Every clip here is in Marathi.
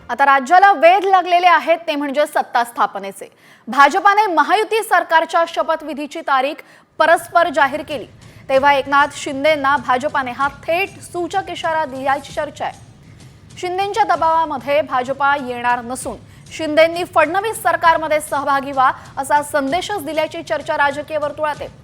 आता राज्याला वेध लागलेले आहेत ते म्हणजे सत्ता स्थापनेचे। भाजपाने महायुती सरकारच्या शपथविधीची तारीख परस्पर जाहीर केली, तेव्हा एकनाथ शिंदेंना भाजपाने हा थेट सूचक इशारा दिल्याची चर्चा आहे। शिंदेंच्या दबावामध्ये भाजपा येणार नसून शिंदेंनी फडणवीस सरकारमध्ये सहभागी व्हा असा संदेशच दिल्याची चर्चा राजकीय वर्तुळात आहे।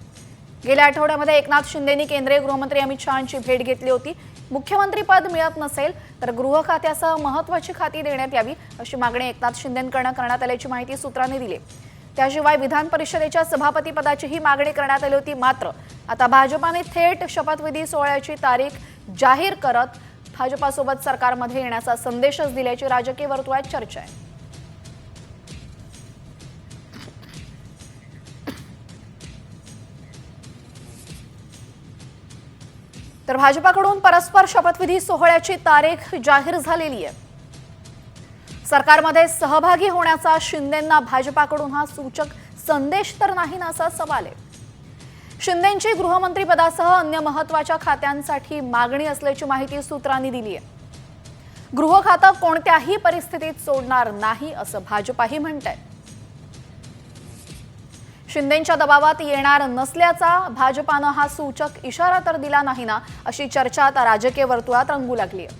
गेल्या आठवड्यामध्ये एकनाथ शिंदेंनी केंद्रीय गृहमंत्री अमित शहांची भेट घेतली होती। मुख्यमंत्री पद मिळत नसेल तर गृह खात्यासह महत्त्वाची खाती देण्यात यावी अशी मागणी एकनाथ शिंदेंकडून करण्यात आल्याची माहिती सूत्रांनी दिली। त्याशिवाय विधान परिषदेच्या सभापती पदाचीही मागणी करण्यात आली होती। मात्र आता भाजपाने थेट शपथविधी सोहळ्याची तारीख जाहीर करत भाजपासोबत सरकारमध्ये येण्याचा संदेशच दिल्याची राजकीय वर्तुळात चर्चा आहे। तर भाजपाकडून परस्पर शपथविधी सोहळ्याची तारीख जाहीर झालेली आहे। सरकारमध्ये सहभागी होण्याचा शिंदेंना भाजपाकडून हा सूचक संदेश तर नाही ना असा सवाल आहे। शिंदेंची गृहमंत्री पदासह अन्य महत्त्वाच्या खात्यांसाठी मागणी असल्याची माहिती सूत्रांनी दिली आहे। गृह खातं कोणत्याही परिस्थितीत सोडणार नाही असं भाजपाही म्हणतंय। शिंदेंच्या दबावात येणार नसल्याचा भाजपानं हा सूचक इशारा तर दिला नाही ना अशी चर्चा आता राजकीय वर्तुळात रंगू लागली आहे।